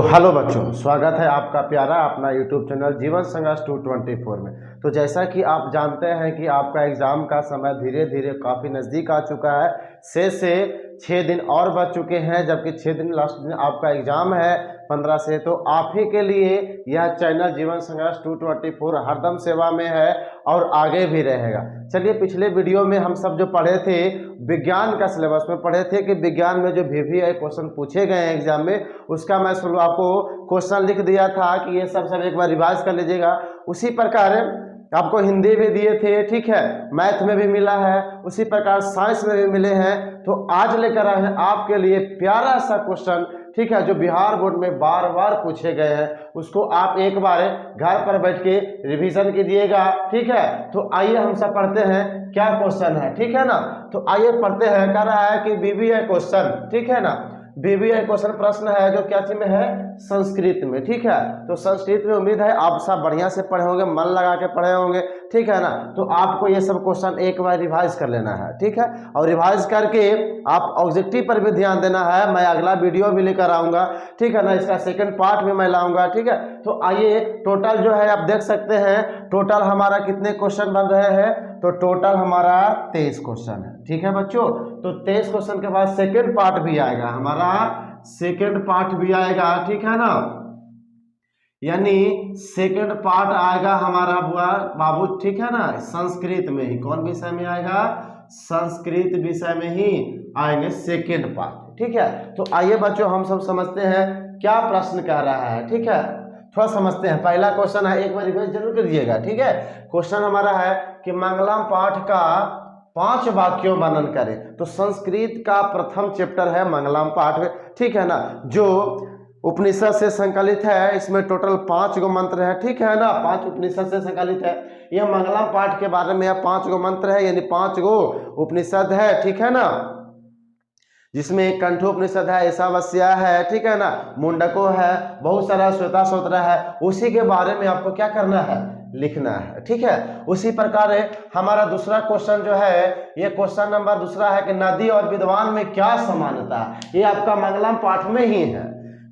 Hello बच्चों, स्वागत है आपका प्यारा अपना यूट्यूब चैनल जीवन संघर्ष 224 में। तो जैसा कि आप जानते हैं कि आपका एग्ज़ाम का समय धीरे धीरे काफ़ी नज़दीक आ चुका है। से 6 दिन और बच चुके हैं, जबकि 6 दिन लास्ट दिन आपका एग्ज़ाम है 15 से। तो आप ही के लिए यह चैनल जीवन संघर्ष 224 हरदम सेवा में है और आगे भी रहेगा। चलिए, पिछले वीडियो में हम सब जो पढ़े थे विज्ञान का सिलेबस में पढ़े थे कि विज्ञान में जो VVI क्वेश्चन पूछे गए हैं एग्जाम में, उसका मैं आपको क्वेश्चन लिख दिया था कि ये सब एक बार रिवाइज कर लीजिएगा। उसी प्रकार आपको हिंदी भी दिए थे, ठीक है, मैथ में भी मिला है, उसी प्रकार साइंस में भी मिले हैं। तो आज लेकर आए हैं आपके लिए प्यारा सा क्वेश्चन, ठीक है, जो बिहार बोर्ड में बार बार पूछे गए हैं। उसको आप एक बार घर पर बैठ के रिवीजन कीजिएगा, ठीक है। तो आइए हम सब पढ़ते हैं क्या क्वेश्चन है, ठीक है ना। तो आइए पढ़ते हैं। कह रहा है कि VVI क्वेश्चन, ठीक है ना, VVI क्वेश्चन प्रश्न है जो क्या चीज में है, संस्कृत में, ठीक है। तो संस्कृत में उम्मीद है आप सब बढ़िया से पढ़े होंगे, मन लगा के पढ़े होंगे, ठीक है ना। तो आपको ये सब क्वेश्चन एक बार रिवाइज कर लेना है, ठीक है, और रिवाइज करके आप ऑब्जेक्टिव पर भी ध्यान देना है। मैं अगला वीडियो भी लेकर आऊंगा, ठीक है ना, इसका सेकंड पार्ट भी मैं लाऊंगा, ठीक है। तो आइए, टोटल जो है आप देख सकते हैं, टोटल हमारा कितने क्वेश्चन बन रहे हैं। तो टोटल हमारा 23 क्वेश्चन है, ठीक है बच्चों। तो 23 क्वेश्चन के बाद सेकंड पार्ट भी आएगा, हमारा सेकंड पार्ट भी आएगा, ठीक है ना। यानी सेकंड पार्ट आएगा हमारा बुआ बाबू, ठीक है ना, संस्कृत में ही। कौन विषय में आएगा, संस्कृत विषय में ही आएंगे सेकंड पार्ट, ठीक है। तो आइए बच्चों, हम सब समझते हैं क्या प्रश्न कह रहा है, ठीक है। थोड़ा समझते हैं। पहला क्वेश्चन है, एक बार रिवाइज जरूर करिएगा, ठीक है। क्वेश्चन हमारा है कि मंगलम पाठ का 5 वाक्यों वर्णन करें। तो संस्कृत का प्रथम चैप्टर है मंगलम पाठ, ठीक है ना, जो उपनिषद से संकलित है। इसमें टोटल 5 गो मंत्र है, ठीक है ना, 5 उपनिषद से संकलित है। यह मंगलम पाठ के बारे में 5 गो मंत्र है, यानी 5 गो उपनिषद है, ठीक है ना, जिसमें एक कंठोपनिषद है, ईशावास्य है, ठीक है ना, मुंडको है, बहुत सारा श्वेता सूत्र है। उसी के बारे में आपको क्या करना है, लिखना है, ठीक है। उसी प्रकार हमारा दूसरा क्वेश्चन जो है, ये क्वेश्चन नंबर दूसरा है कि नदी और विद्वान में क्या समानता है। ये आपका मंगलम पाठ में ही है,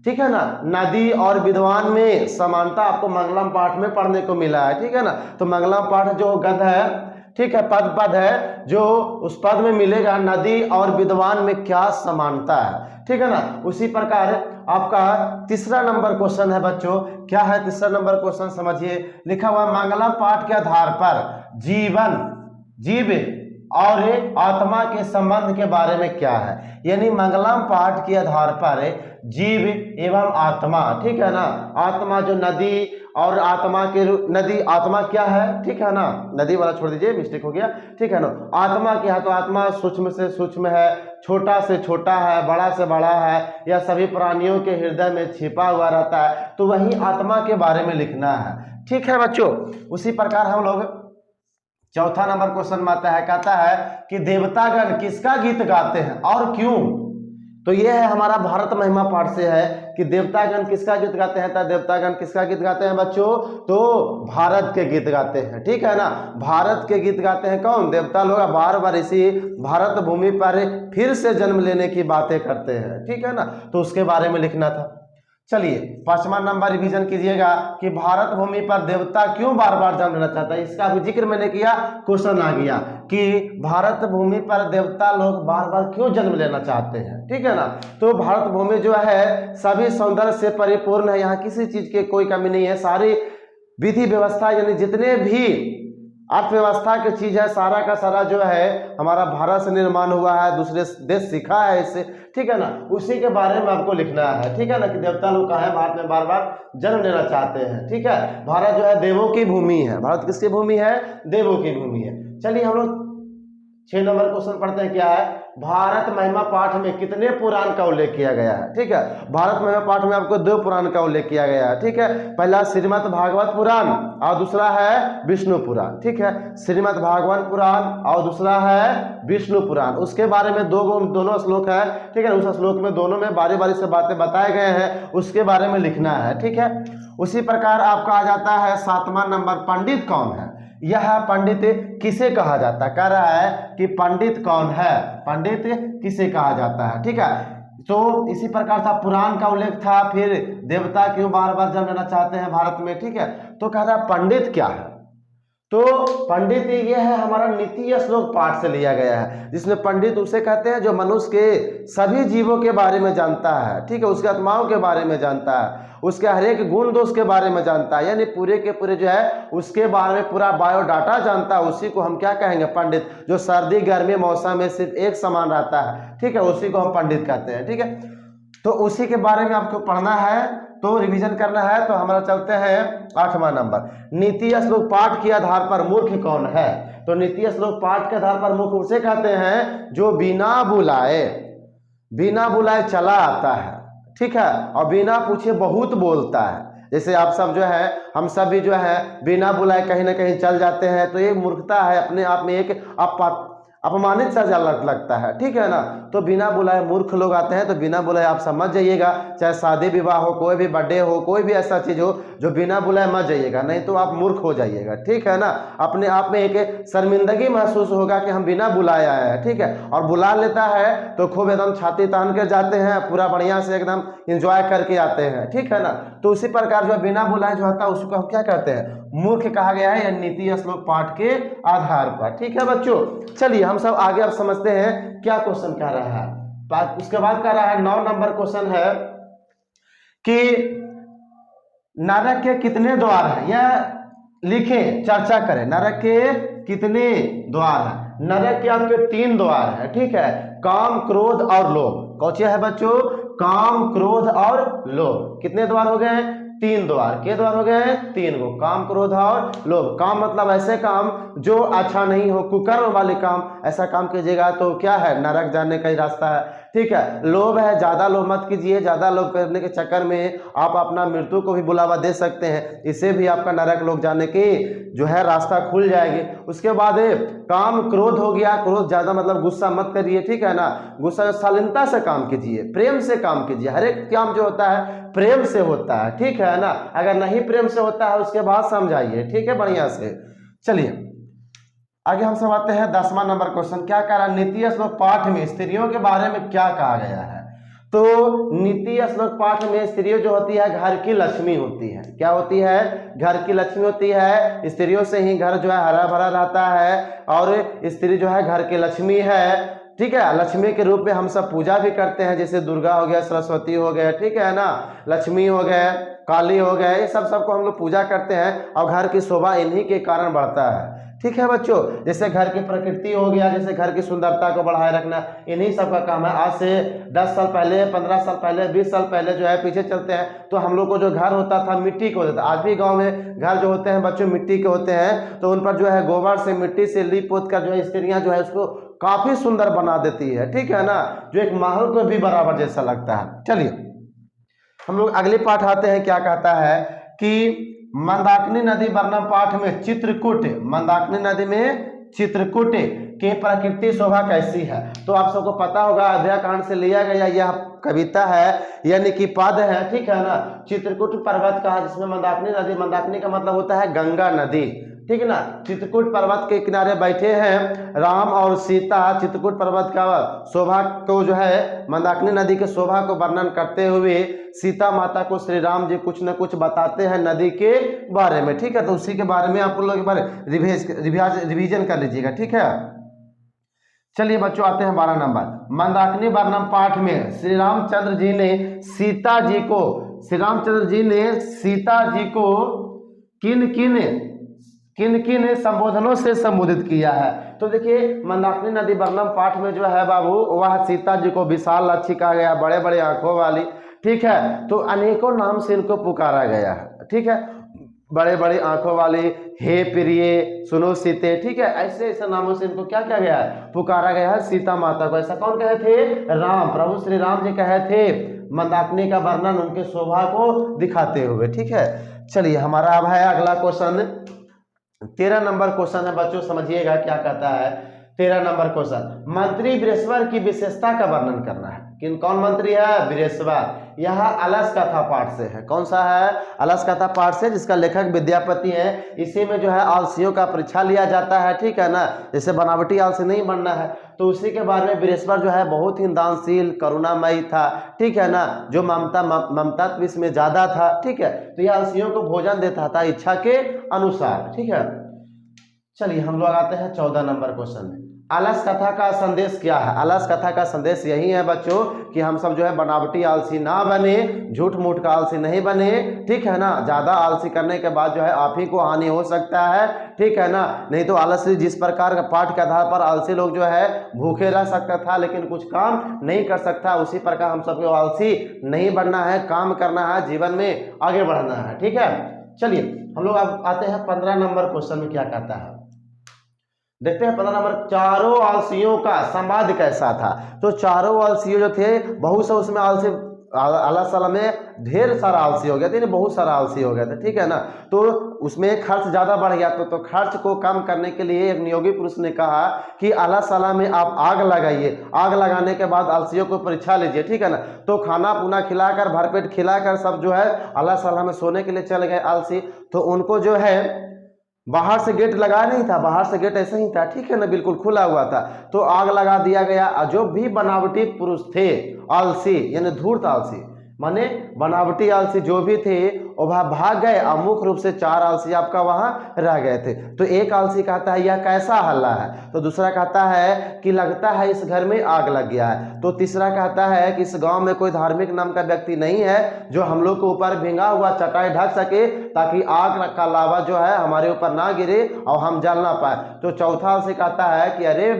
ठीक है ना। नदी और विद्वान में समानता आपको मंगलम पाठ में पढ़ने को मिला है, ठीक है ना। तो मंगलम पाठ जो गद्य है, ठीक है, पद है, जो उस पद में मिलेगा नदी और विद्वान में क्या समानता है, ठीक है ना। उसी प्रकार आपका तीसरा नंबर क्वेश्चन है बच्चों, क्या है तीसरा नंबर क्वेश्चन, समझिए। लिखा हुआ मंगलम पाठ के आधार पर जीव और आत्मा के संबंध के बारे में क्या है। यानी मंगलम पाठ के आधार पर जीव एवं आत्मा, ठीक है ना, आत्मा जो नदी और आत्मा के नदी आत्मा क्या है, ठीक है ना, नदी वाला छोड़ दीजिए, मिस्टेक हो गया, ठीक है ना। आत्मा क्या है, तो आत्मा सूक्ष्म से सूक्ष्म है, छोटा से छोटा है, बड़ा से बड़ा है, या सभी प्राणियों के हृदय में छिपा हुआ रहता है। तो वही आत्मा के बारे में लिखना है, ठीक है बच्चों। उसी प्रकार हम लोग चौथा नंबर क्वेश्चन में आता है, कहता है कि देवतागण किसका गीत गाते हैं और क्यों। तो यह है हमारा भारत महिमा पाठ से है कि देवतागण किसका गीत गाते हैं। तो देवतागण किसका गीत गाते हैं बच्चों, तो भारत के गीत गाते हैं, ठीक है ना। भारत के गीत गाते हैं कौन, देवता लोग बार बार इसी भारत भूमि पर फिर से जन्म लेने की बातें करते हैं, ठीक है ना। तो उसके बारे में लिखना था। चलिए, 5वां नंबर रिवीजन कीजिएगा कि भारत भूमि पर देवता क्यों बार बार जन्म लेना चाहता है। इसका भी जिक्र मैंने किया, क्वेश्चन आ गया कि भारत भूमि पर देवता लोग बार बार क्यों जन्म लेना चाहते हैं, ठीक है ना। तो भारत भूमि जो है सभी सौंदर्य से परिपूर्ण है, यहाँ किसी चीज की कोई कमी नहीं है। सारी विधि व्यवस्था यानी जितने भी अर्थव्यवस्था की चीज है, सारा का सारा जो है हमारा भारत से निर्माण हुआ है, दूसरे देश सीखा है इससे, ठीक है ना। उसी के बारे में आपको लिखना है, ठीक है ना, कि देवता लोग कहाँ है, भारत में बार बार जन्म लेना चाहते हैं, ठीक है। भारत जो है देवों की भूमि है। भारत किसकी भूमि है, देवों की भूमि है। चलिए हम लोग 6 नंबर क्वेश्चन पढ़ते हैं, क्या है, भारत महिमा पाठ में कितने पुराण का उल्लेख किया गया है, ठीक है। भारत महिमा पाठ में आपको 2 पुराण का उल्लेख किया गया है, ठीक है। पहला श्रीमद् भागवत पुराण और दूसरा है विष्णु पुराण, ठीक है। श्रीमद् भागवत पुराण और दूसरा है विष्णु पुराण। उसके बारे में दोनों श्लोक है, ठीक है। उस श्लोक में दोनों में बारी बारी से बातें बताए गए हैं, उसके बारे में लिखना है, ठीक है। उसी प्रकार आपका आ जाता है 7वां नंबर, पंडित कौन है। यह पंडित किसे कहा जाता है, कह रहा है कि पंडित कौन है, पंडित किसे कहा जाता है, ठीक है। तो इसी प्रकार था, पुराण का उल्लेख था, फिर देवता क्यों बार बार जन्म लेना चाहते हैं भारत में, ठीक है। तो कह रहा पंडित क्या है, तो पंडित ये है हमारा नीति श्लोक पाठ से लिया गया है, जिसमें पंडित उसे कहते हैं जो मनुष्य के सभी जीवों के बारे में जानता है, ठीक है, उसके आत्माओं के बारे में जानता है, उसके हर एक गुण दोष के बारे में जानता है, यानी पूरे के पूरे जो है उसके बारे में पूरा बायोडाटा जानता है, उसी को हम क्या कहेंगे, पंडित। जो सर्दी गर्मी मौसम में सिर्फ एक समान रहता है, ठीक है, उसी को हम पंडित कहते हैं, ठीक है। तो उसी के बारे में आपको पढ़ना है, तो रिवीजन करना है। तो हमारा चलते हैं 8वां नंबर, नीति श्लोक पाठ के आधार पर मूर्ख कौन है। तो नीति श्लोक पाठ के आधार पर मूर्ख उसे कहते हैं जो बिना बुलाए चला आता है, ठीक है, और बिना पूछे बहुत बोलता है। जैसे आप सब जो है, हम सब भी जो है बिना बुलाए कहीं ना कहीं चल जाते हैं, तो ये मूर्खता है, अपने आप में एक अपमानित सा लगता है, ठीक है ना। तो बिना बुलाए मूर्ख लोग आते हैं, तो बिना बुलाए आप समझ जाइएगा, चाहे शादी विवाह हो, कोई भी बर्थडे हो, कोई भी ऐसा चीज हो, जो बिना बुलाए मत जाइएगा, नहीं तो आप मूर्ख हो जाइएगा, ठीक है ना। अपने आप में एक शर्मिंदगी महसूस होगा कि हम बिना बुलाए आए हैं, ठीक है, और बुला लेता है तो खूब एकदम छाती तान कर जाते हैं, पूरा बढ़िया से एकदम इंजॉय करके आते हैं, ठीक है ना। तो उसी प्रकार जो बिना बुलाए जो आता है उसको हम क्या कहते हैं, मूर्ख कहा गया है, या नीति श्लोक पाठ के आधार पर, ठीक है बच्चों। चलिए हम सब आगे अब समझते हैं क्या क्वेश्चन कह रहा है। उसके बाद कह रहा है 9 नंबर क्वेश्चन है कि नरक के कितने द्वार हैं, यह लिखें, चर्चा करें। नरक के कितने द्वार हैं। नरक के आपके 3 द्वार हैं, ठीक है, काम क्रोध और लोभ। कौन है बच्चों, काम क्रोध और लोभ। कितने द्वार हो गए हैं, 3 द्वार। के द्वार हो गए हैं, 3 गो, काम क्रोध और लोभ। काम मतलब ऐसे काम जो अच्छा नहीं हो, कुकर्म वाले काम, ऐसा काम कीजिएगा तो क्या है, नरक जाने का ही रास्ता है, ठीक है। लोभ है, ज्यादा लोभ मत कीजिए, ज्यादा लोभ करने के चक्कर में आप अपना मृत्यु को भी बुलावा दे सकते हैं, इससे भी आपका नरक लोग जाने की जो है रास्ता खुल जाएगी। उसके बाद काम क्रोध हो गया, क्रोध ज्यादा मतलब गुस्सा मत करिए, ठीक है ना, गुस्सा शालीनता से काम कीजिए, प्रेम से काम कीजिए। हर एक काम जो होता है प्रेम से होता है, ठीक है ना। अगर नहीं प्रेम से होता है उसके बाद समझाइए, ठीक है, बढ़िया से। चलिए आगे हम सब आते हैं 10वां नंबर क्वेश्चन। क्या कह रहा है, नीति श्लोक पाठ में स्त्रियों के बारे में क्या कहा गया है। तो नीति श्लोक पाठ में स्त्रियों जो होती है घर की लक्ष्मी होती है। क्या होती है, घर की लक्ष्मी होती है। स्त्रियों से ही घर जो है हरा भरा रहता है, और स्त्री जो है घर की लक्ष्मी है, ठीक है। लक्ष्मी के रूप में हम सब पूजा भी करते हैं, जैसे दुर्गा हो गया, सरस्वती हो गया, ठीक है ना, लक्ष्मी हो गए, काली हो गए, ये सबको हम लोग पूजा करते हैं, और घर की शोभा इन्हीं के कारण बढ़ता है, ठीक है बच्चों। जैसे घर की प्रकृति हो गया, जैसे घर की सुंदरता को बढ़ाए रखना, इन्हीं सब का काम है। आज से 10 साल पहले, 15 साल पहले, 20 साल पहले जो है पीछे चलते हैं, तो हम लोग को जो घर होता था मिट्टी का होता था। आज भी गांव में घर जो होते हैं बच्चों मिट्टी के होते हैं, तो उन पर जो है गोबर से, मिट्टी से लीप पोत कर जो है स्त्रियां जो है उसको काफी सुंदर बना देती है, ठीक है ना, जो एक महल को भी बराबर जैसा लगता है। चलिए हम लोग अगले पाठ आते हैं। क्या कहता है कि मंदाकिनी नदी वर्णन पाठ में चित्रकूट, मंदाकिनी नदी में चित्रकूट की प्रकृति शोभा कैसी है। तो आप सबको पता होगा अध्याय कांड से लिया गया यह कविता है, यानी कि पद है, ठीक है ना। चित्रकूट पर्वत का, जिसमें मंदाकिनी नदी, मंदाकिनी का मतलब होता है गंगा नदी, ठीक है ना। चित्रकूट पर्वत के किनारे बैठे हैं राम और सीता। चित्रकूट पर्वत का शोभा को जो है, मंदाकिनी नदी के शोभा को वर्णन करते हुए सीता माता को श्री राम जी कुछ न कुछ बताते हैं नदी के बारे में, ठीक है। तो उसी के बारे में आप लोग एक बार रिवीजन कर लीजिएगा, ठीक है। चलिए बच्चों आते हैं 12 नंबर। मंदाकिनी वर्णन पाठ में श्री रामचंद्र जी ने सीता जी को किन किन संबोधनों से संबोधित किया है। तो देखिए मंदाकिनी नदी वर्णन पाठ में जो है बाबू, वह सीता जी को विशाल लक्ष्य कहा गया, बड़े बड़े आंखों वाली, ठीक है। तो अनेकों नाम से इनको पुकारा गया है, ठीक है, बड़े बड़े आंखों वाली, हे प्रिय, सुनो सीते, ठीक है, ऐसे ऐसे नामों से इनको क्या किया गया है, पुकारा गया है सीता माता को। ऐसा कौन कहे थे, राम, प्रभु श्री राम जी कहे थे, मंदाकिनी का वर्णन उनके शोभा को दिखाते हुए, ठीक है। चलिए हमारा अब है अगला क्वेश्चन, 13 नंबर क्वेश्चन है बच्चों, समझिएगा क्या कहता है। 13 नंबर क्वेश्चन, मंत्री बृहस्पति की विशेषता का वर्णन करना है। किन कौन मंत्री है? बृहस्पति। यह अलस कथा पाठ से है। कौन सा है? अलस कथा पाठ से, जिसका लेखक विद्यापति है। इसी में जो है आलसियों का परीक्षा लिया जाता है, ठीक है ना, जैसे बनावटी आलसी नहीं बनना है। तो उसी के बारे में बृहस्पति जो है बहुत ही दानशील करुणामयी था, ठीक है ना, जो ममता इसमें ज्यादा था, ठीक है। तो यह आलसियों को भोजन देता था इच्छा के अनुसार, ठीक है। चलिए हम लोग आते हैं 14 नंबर क्वेश्चन में। आलस कथा का संदेश क्या है? आलस कथा का संदेश यही है बच्चों कि हम सब जो है बनावटी आलसी ना बने, झूठ मूठ का आलसी नहीं बने, ठीक है ना। ज्यादा आलसी करने के बाद जो है आप ही को हानि हो सकता है, ठीक है ना। नहीं तो आलसी जिस प्रकार का पाठ के आधार पर आलसी लोग जो है भूखे रह सकता था लेकिन कुछ काम नहीं कर सकता, उसी प्रकार हम सबको आलसी नहीं बनना है, काम करना है, जीवन में आगे बढ़ना है, ठीक है। चलिए हम लोग अब आते हैं 15 नंबर क्वेश्चन में। क्या कहता है देखते हैं 15 नंबर। चारों आलसियों का संवाद कैसा था? तो चारों आलसियों जो थे, बहुत से उसमें आलसी अल्लाह सल्लल्लाहु में ढेर सारा आलसी हो गया था, बहुत सारा आलसी हो गया था, ठीक है ना। तो उसमें खर्च ज्यादा बढ़ गया, तो खर्च को कम करने के लिए एक नियोगी पुरुष ने कहा कि अल्लाह सल्लल्लाहु में आप आग लगाइए, आग लगाने के बाद आलसियों को परीक्षा लीजिए, ठीक है ना। तो खाना पुना खिलाकर, भरपेट खिलाकर सब जो है अल्लाह सल्लल्लाहु में सोने के लिए चले गए आलसी। तो उनको जो है बाहर से गेट लगा नहीं था, बाहर से गेट ऐसे ही था, ठीक है ना, बिल्कुल खुला हुआ था। तो आग लगा दिया गया। जो भी बनावटी पुरुष थे आलसी, यानी धूर्त आलसी माने बनावटी आलसी जो भी थे वह भाग गए, और मुख्य रूप से 4 आलसी आपका वहां रह गए थे। तो एक आलसी कहता है यह कैसा हल्ला है, तो दूसरा कहता है कि लगता है इस घर में आग लग गया है। तो तीसरा कहता है कि इस गांव में कोई धार्मिक नाम का व्यक्ति नहीं है जो हम लोग के ऊपर भींगा हुआ चटाई ढक सके, ताकि आग का लावा जो है हमारे ऊपर ना गिरे और हम जल ना पाए। तो चौथा आलसी कहता है कि अरे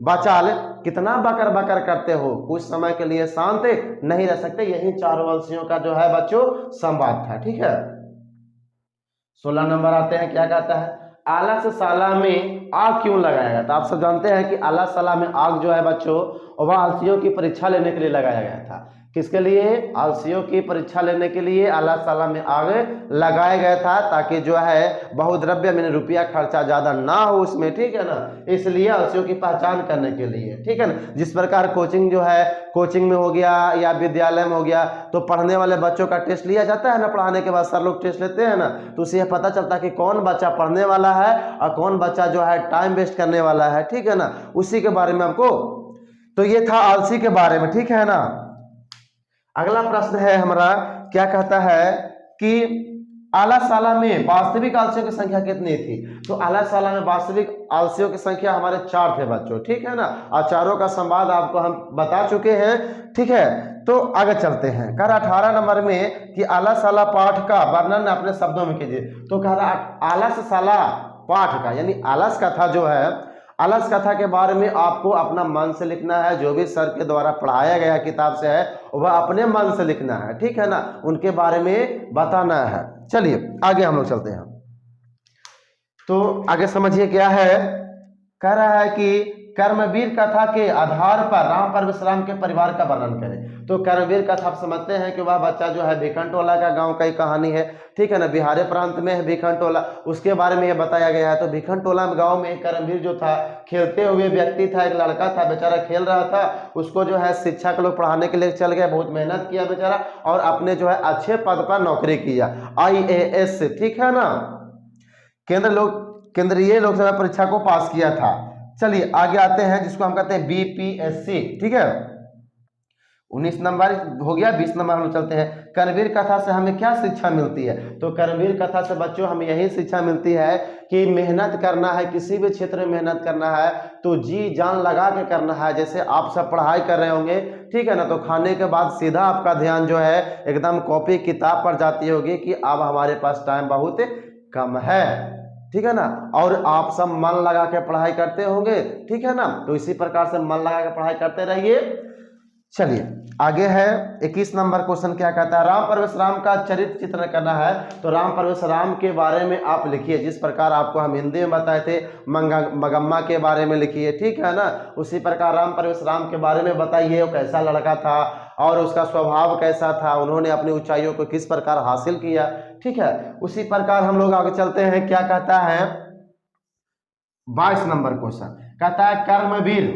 बचाल, कितना बकर बकर करते हो, कुछ समय के लिए शांत नहीं रह सकते। यही चारों आलसियों का जो है बच्चों संवाद था, ठीक है। 16 नंबर आते हैं। क्या कहता है? आलसशाला में आग क्यों लगाया गया? तो आप सब जानते हैं कि आलसशाला में आग जो है बच्चों वह आलसियों की परीक्षा लेने के लिए लगाया गया था। किसके लिए? आलसियों की परीक्षा लेने के लिए आलसशाला में आग लगाया गया था, ताकि जो है बहुद्रव्य में रुपया खर्चा ज्यादा ना हो उसमें, ठीक है ना। इसलिए आलसियों की पहचान करने के लिए, ठीक है ना। जिस प्रकार कोचिंग जो है, कोचिंग में हो गया या विद्यालय में हो गया, तो पढ़ने वाले बच्चों का टेस्ट लिया जाता है ना, पढ़ाने के बाद सर लोग टेस्ट लेते हैं ना, तो उससे यह पता चलता है कि कौन बच्चा पढ़ने वाला है और कौन बच्चा जो है टाइम वेस्ट करने वाला है, ठीक है ना। उसी के बारे में आपको, तो ये था आलसी के बारे में, ठीक है ना। अगला प्रश्न है हमारा, क्या कहता है कि आलसशाला में वास्तविक आलसियों की संख्या कितनी थी? तो आलसशाला में वास्तविक आलसियों की संख्या हमारे 4 थे बच्चों, ठीक है ना। और चारों का संवाद आपको हम बता चुके हैं, ठीक है। तो आगे चलते हैं। कह रहा 18 नंबर में कि आलसशाला पाठ का वर्णन अपने शब्दों में कीजिए। तो कह रहा आलसशाला पाठ का, यानी आलस कथा जो है, आलस कथा के बारे में आपको अपना मन से लिखना है। जो भी सर के द्वारा पढ़ाया गया किताब से है वह अपने मन से लिखना है, ठीक है ना, उनके बारे में बताना है। चलिए आगे हम लोग चलते हैं। तो आगे समझिए क्या है। कह रहा है कि कर्मवीर कथा के आधार पर राम परमेश्वराम के परिवार का वर्णन करें। तो कर्मवीर कथा आप समझते हैं कि वह बच्चा जो है भिखनटोला का गांव का ही कहानी है, ठीक है ना, बिहार प्रांत में है भिखनटोला, उसके बारे में यह बताया गया है। तो भिखनटोला में गांव में एक कर्मवीर जो था, खेलते हुए व्यक्ति था, एक लड़का था, बेचारा खेल रहा था, उसको जो है शिक्षक लोग पढ़ाने के लिए चल गए, बहुत मेहनत किया बेचारा, और अपने जो है अच्छे पद पर नौकरी किया, IAS, ठीक है ना, केंद्रीय लोकसेवा परीक्षा को पास किया था। चलिए आगे आते हैं, जिसको हम कहते हैं BPSC, ठीक है। 19 नंबर हो गया। 20 नंबर हम चलते हैं। कर्मवीर कथा से हमें क्या शिक्षा मिलती है? तो कर्मवीर कथा से बच्चों हमें यही शिक्षा मिलती है कि मेहनत करना है, किसी भी क्षेत्र में मेहनत करना है तो जी जान लगा के करना है। जैसे आप सब पढ़ाई कर रहे होंगे, ठीक है ना, तो खाने के बाद सीधा आपका ध्यान जो है एकदम कॉपी किताब पर जाती होगी कि अब हमारे पास टाइम बहुत कम है, ठीक है ना, और आप सब मन लगा के पढ़ाई करते होंगे, ठीक है ना। तो इसी प्रकार से मन लगा के पढ़ाई करते रहिए। चलिए आगे है 21 नंबर क्वेश्चन। क्या कहता है? राम परमेश्वराम का चरित्र चित्रण करना है। तो राम परमेश्वराम के बारे में आप लिखिए, जिस प्रकार आपको हम हिंदी में बताए थे मगम्मा के बारे में लिखिए, ठीक है ना। उसी प्रकार राम परमेश्वराम के बारे में बताइए, वो कैसा लड़का था और उसका स्वभाव कैसा था, उन्होंने अपनी ऊंचाइयों को किस प्रकार हासिल किया, ठीक है। उसी प्रकार हम लोग आगे चलते हैं। क्या कहता है? 22 नंबर क्वेश्चन कहता है कर्मवीर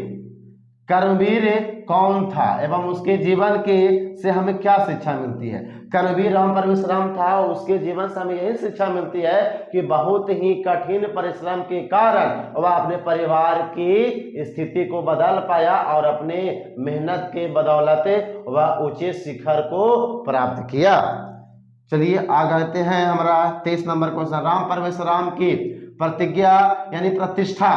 कर्मवीर कौन था एवं उसके जीवन के से हमें क्या शिक्षा मिलती है। कर्मवीर राम परमेश्वराम था और उसके जीवन से हमें यही शिक्षा मिलती है कि बहुत ही कठिन परिश्रम के कारण वह अपने परिवार की स्थिति को बदल पाया और अपने मेहनत के बदौलत वह ऊंचे शिखर को प्राप्त किया। चलिए आगे आते हैं हमारा 23 नंबर क्वेश्चन। राम परमेश्वराम की प्रतिज्ञा यानी प्रतिष्ठा,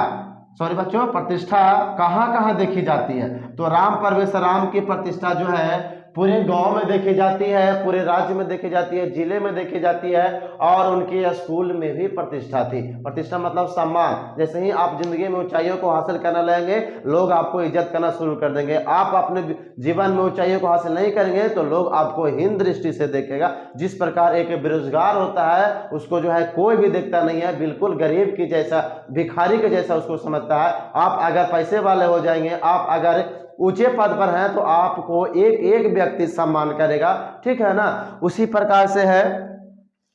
सॉरी बच्चों, प्रतिष्ठा कहाँ कहाँ देखी जाती है। तो राम परमेश्वराम की प्रतिष्ठा जो है पूरे गांव में देखी जाती है, पूरे राज्य में देखी जाती है, जिले में देखी जाती है और उनके स्कूल में भी प्रतिष्ठा थी। प्रतिष्ठा मतलब सम्मान। जैसे ही आप जिंदगी में ऊंचाइयों को हासिल करने लगेंगे लोग आपको इज्जत करना शुरू कर देंगे। आप अपने जीवन में ऊंचाइयों को हासिल नहीं करेंगे तो लोग आपको हीन दृष्टि से देखेगा। जिस प्रकार एक बेरोजगार होता है उसको जो है कोई भी देखता नहीं है, बिल्कुल गरीब की जैसा, भिखारी के जैसा उसको समझता है। आप अगर पैसे वाले हो जाएंगे, आप अगर ऊंचे पद पर हैं तो आपको एक एक व्यक्ति सम्मान करेगा, ठीक है ना। उसी प्रकार से है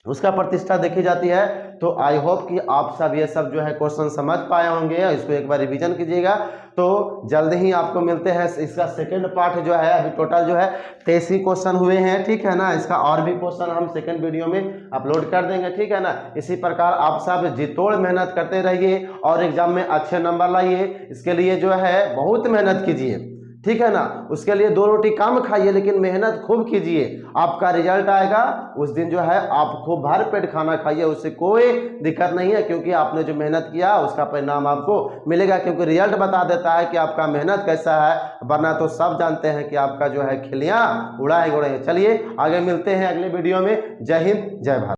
उसका प्रतिष्ठा देखी जाती है। तो आई होप कि आप सब ये सब जो है क्वेश्चन समझ पाए होंगे, इसको एक बार रिवीजन कीजिएगा। तो जल्द ही आपको मिलते हैं इसका सेकंड पार्ट जो है। अभी टोटल जो है 83 क्वेश्चन हुए हैं, ठीक है ना। इसका और भी क्वेश्चन हम सेकंड वीडियो में अपलोड कर देंगे, ठीक है ना। इसी प्रकार आप सब जितोड़ मेहनत करते रहिए और एग्जाम में अच्छे नंबर लाइए। इसके लिए जो है बहुत मेहनत कीजिए, ठीक है ना। उसके लिए 2 रोटी कम खाइए लेकिन मेहनत खूब कीजिए, आपका रिजल्ट आएगा उस दिन जो है आप खूब भर पेट खाना खाइए, उससे कोई दिक्कत नहीं है क्योंकि आपने जो मेहनत किया उसका परिणाम आपको मिलेगा। क्योंकि रिजल्ट बता देता है कि आपका मेहनत कैसा है, वरना तो सब जानते हैं कि आपका जो है खिलियां उड़ाएंगे। चलिए आगे मिलते हैं अगले वीडियो में। जय हिंद, जय भारत।